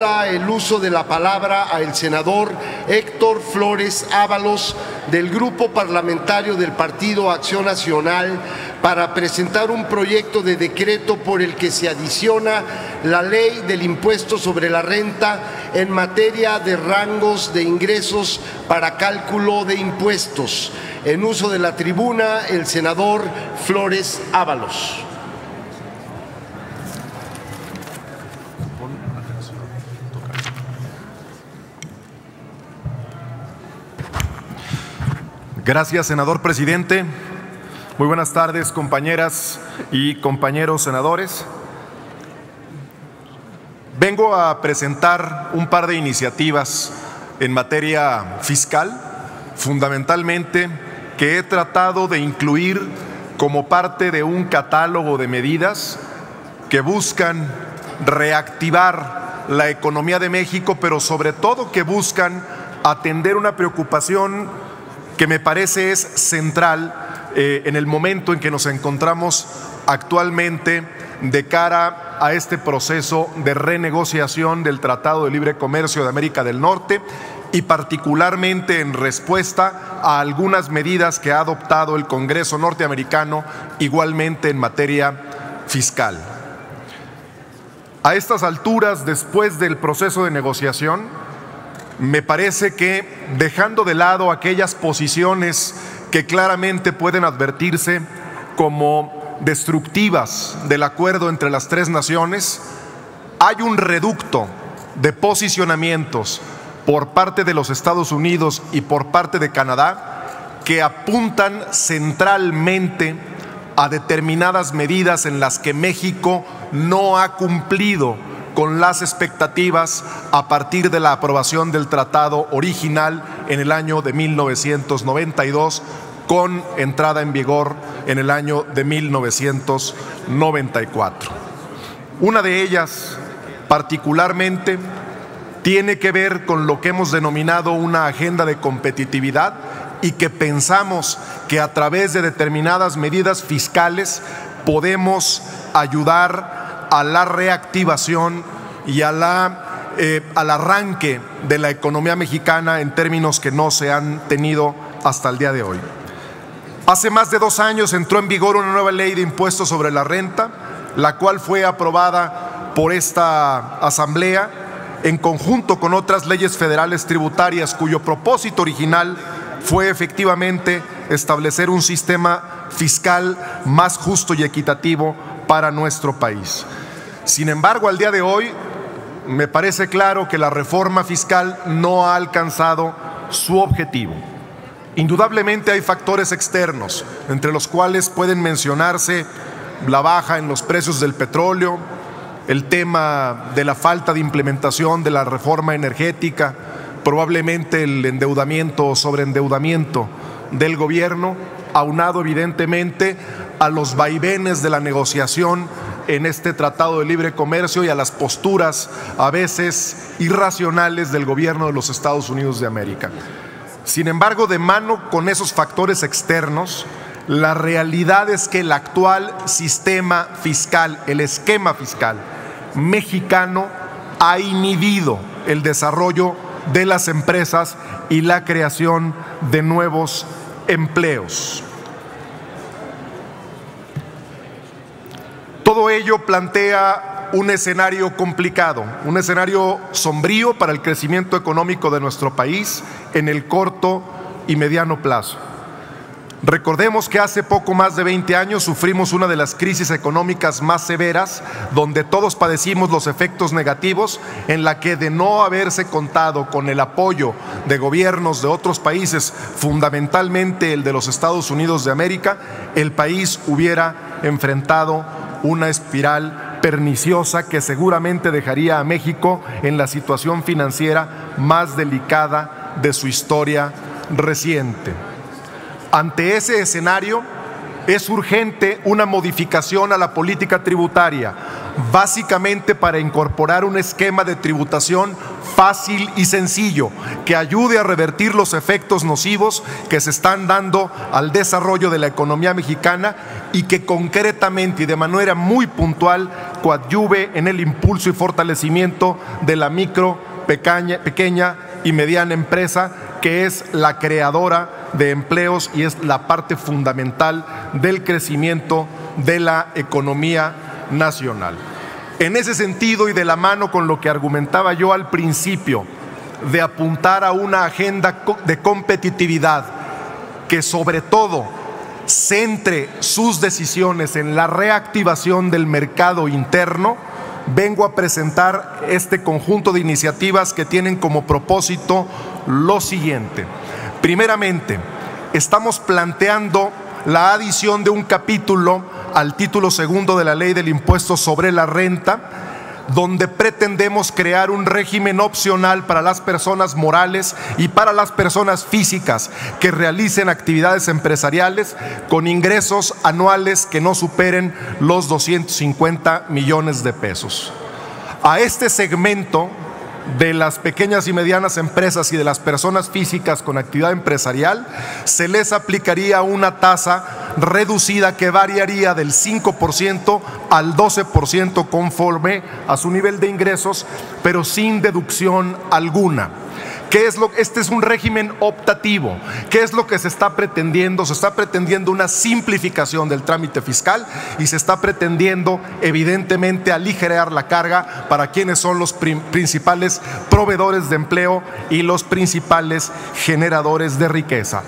El uso de la palabra al senador Héctor Flores Ábalos del Grupo Parlamentario del Partido Acción Nacional para presentar un proyecto de decreto por el que se adiciona la ley del impuesto sobre la renta en materia de rangos de ingresos para cálculo de impuestos. En uso de la tribuna, el senador Flores Ábalos. Gracias, senador presidente. Muy buenas tardes, compañeras y compañeros senadores. Vengo a presentar un par de iniciativas en materia fiscal, fundamentalmente, que he tratado de incluir como parte de un catálogo de medidas que buscan reactivar la economía de México, pero sobre todo que buscan atender una preocupación que me parece es central en el momento en que nos encontramos actualmente de cara a este proceso de renegociación del Tratado de Libre Comercio de América del Norte y particularmente en respuesta a algunas medidas que ha adoptado el Congreso norteamericano igualmente en materia fiscal. A estas alturas, después del proceso de negociación, me parece que, dejando de lado aquellas posiciones que claramente pueden advertirse como destructivas del acuerdo entre las tres naciones, hay un reducto de posicionamientos por parte de los Estados Unidos y por parte de Canadá que apuntan centralmente a determinadas medidas en las que México no ha cumplido con las expectativas a partir de la aprobación del tratado original en el año de 1992, con entrada en vigor en el año de 1994. Una de ellas, particularmente, tiene que ver con lo que hemos denominado una agenda de competitividad y que pensamos que a través de determinadas medidas fiscales podemos ayudar a la reactivación y al arranque de la economía mexicana en términos que no se han tenido hasta el día de hoy. Hace más de 2 años entró en vigor una nueva ley de impuestos sobre la renta, la cual fue aprobada por esta Asamblea en conjunto con otras leyes federales tributarias cuyo propósito original fue efectivamente establecer un sistema fiscal más justo y equitativo para nuestro país. Sin embargo, al día de hoy, me parece claro que la reforma fiscal no ha alcanzado su objetivo. Indudablemente hay factores externos, entre los cuales pueden mencionarse la baja en los precios del petróleo, el tema de la falta de implementación de la reforma energética, probablemente el endeudamiento o sobreendeudamiento del gobierno, aunado evidentemente a los vaivenes de la negociación en este Tratado de Libre Comercio y a las posturas a veces irracionales del gobierno de los Estados Unidos de América. Sin embargo, de mano con esos factores externos, la realidad es que el actual sistema fiscal, el esquema fiscal mexicano, ha inhibido el desarrollo de las empresas y la creación de nuevos empleos. Todo ello plantea un escenario complicado, un escenario sombrío para el crecimiento económico de nuestro país en el corto y mediano plazo. Recordemos que hace poco más de 20 años sufrimos una de las crisis económicas más severas, donde todos padecimos los efectos negativos, en la que de no haberse contado con el apoyo de gobiernos de otros países, fundamentalmente el de los Estados Unidos de América, el país hubiera enfrentado una espiral perniciosa que seguramente dejaría a México en la situación financiera más delicada de su historia reciente. Ante ese escenario, es urgente una modificación a la política tributaria, básicamente para incorporar un esquema de tributación fácil y sencillo que ayude a revertir los efectos nocivos que se están dando al desarrollo de la economía mexicana y que concretamente y de manera muy puntual coadyuve en el impulso y fortalecimiento de la micro, pequeña y mediana empresa, que es la creadora de empleos y es la parte fundamental del crecimiento de la economía nacional. En ese sentido, y de la mano con lo que argumentaba yo al principio, de apuntar a una agenda de competitividad que sobre todo centre sus decisiones en la reactivación del mercado interno, vengo a presentar este conjunto de iniciativas que tienen como propósito lo siguiente. Primeramente, estamos planteando la adición de un capítulo al título segundo de la Ley del Impuesto sobre la Renta, donde pretendemos crear un régimen opcional para las personas morales y para las personas físicas que realicen actividades empresariales con ingresos anuales que no superen los 250 millones de pesos. A este segmento de las pequeñas y medianas empresas y de las personas físicas con actividad empresarial se les aplicaría una tasa reducida que variaría del 5% al 12% conforme a su nivel de ingresos, pero sin deducción alguna. Este es un régimen optativo. ¿Qué es lo que se está pretendiendo? Se está pretendiendo una simplificación del trámite fiscal y se está pretendiendo evidentemente aligerar la carga para quienes son los principales proveedores de empleo y los principales generadores de riqueza.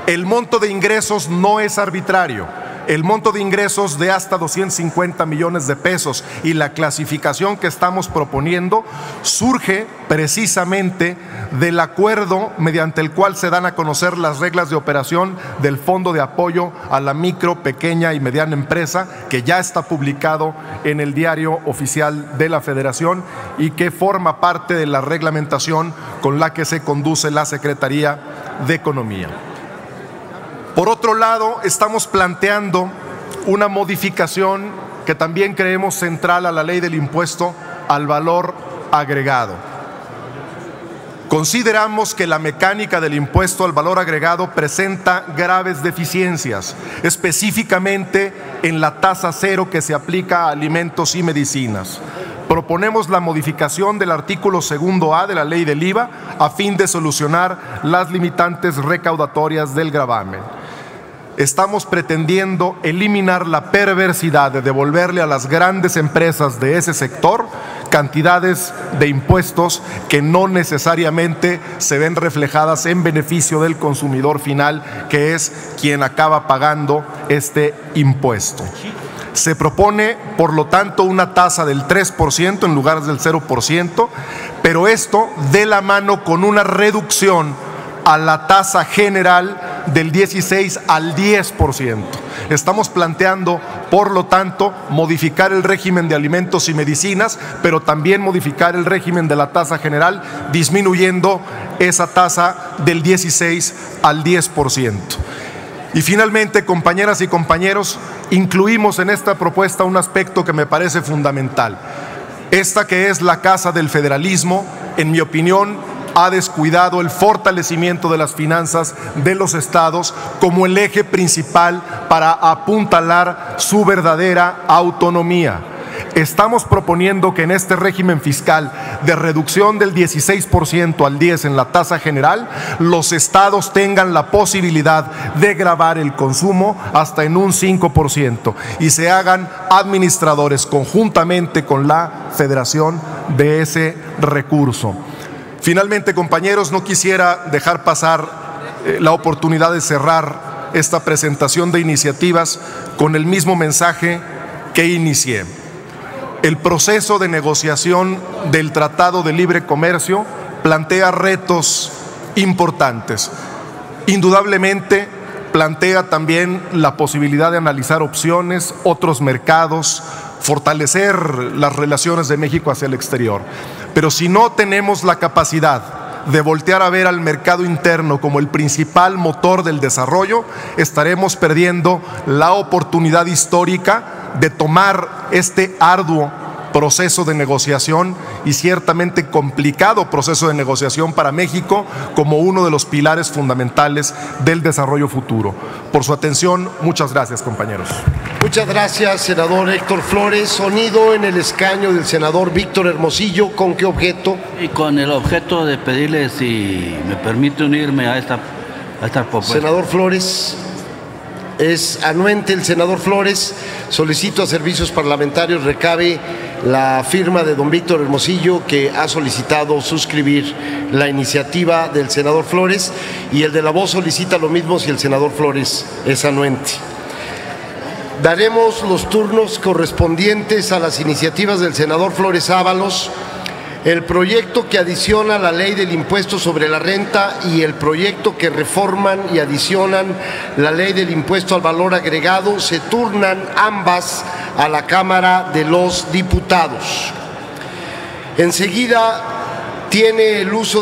El monto de ingresos no es arbitrario. El monto de ingresos de hasta 250 millones de pesos y la clasificación que estamos proponiendo surge precisamente del acuerdo mediante el cual se dan a conocer las reglas de operación del Fondo de Apoyo a la Micro, Pequeña y Mediana Empresa, que ya está publicado en el Diario Oficial de la Federación y que forma parte de la reglamentación con la que se conduce la Secretaría de Economía. Por otro lado, estamos planteando una modificación que también creemos central a la Ley del Impuesto al Valor Agregado. Consideramos que la mecánica del impuesto al valor agregado presenta graves deficiencias, específicamente en la tasa cero que se aplica a alimentos y medicinas. Proponemos la modificación del artículo 2A de la Ley del IVA a fin de solucionar las limitantes recaudatorias del gravamen. Estamos pretendiendo eliminar la perversidad de devolverle a las grandes empresas de ese sector cantidades de impuestos que no necesariamente se ven reflejadas en beneficio del consumidor final, que es quien acaba pagando este impuesto. Se propone, por lo tanto, una tasa del 3% en lugar del 0%, pero esto de la mano con una reducción a la tasa general del 16 al 10%. Estamos planteando, por lo tanto, modificar el régimen de alimentos y medicinas, pero también modificar el régimen de la tasa general, disminuyendo esa tasa del 16 al 10%. Y finalmente, compañeras y compañeros, incluimos en esta propuesta un aspecto que me parece fundamental. Esta que es la Casa del Federalismo, en mi opinión, ha descuidado el fortalecimiento de las finanzas de los estados como el eje principal para apuntalar su verdadera autonomía. Estamos proponiendo que en este régimen fiscal de reducción del 16% al 10% en la tasa general, los estados tengan la posibilidad de gravar el consumo hasta en un 5% y se hagan administradores conjuntamente con la federación de ese recurso. Finalmente, compañeros, no quisiera dejar pasar la oportunidad de cerrar esta presentación de iniciativas con el mismo mensaje que inicié. El proceso de negociación del Tratado de Libre Comercio plantea retos importantes. Indudablemente, plantea también la posibilidad de analizar opciones, otros mercados, fortalecer las relaciones de México hacia el exterior. Pero si no tenemos la capacidad de voltear a ver al mercado interno como el principal motor del desarrollo, estaremos perdiendo la oportunidad histórica de tomar este arduo proceso de negociación y ciertamente complicado proceso de negociación para México como uno de los pilares fundamentales del desarrollo futuro. Por su atención, muchas gracias, compañeros. Muchas gracias, senador Héctor Flores. Sonido en el escaño del senador Víctor Hermosillo. ¿Con qué objeto? Y con el objeto de pedirle si me permite unirme a esta propuesta. Senador Flores. Es anuente el senador Flores. Solicito a Servicios Parlamentarios recabe la firma de don Víctor Hermosillo, que ha solicitado suscribir la iniciativa del senador Flores, y el de la voz solicita lo mismo si el senador Flores es anuente. Daremos los turnos correspondientes a las iniciativas del senador Flores Ábalos, el proyecto que adiciona la ley del impuesto sobre la renta y el proyecto que reforman y adicionan la ley del impuesto al valor agregado se turnan ambas a la Cámara de los Diputados. Enseguida tiene el uso de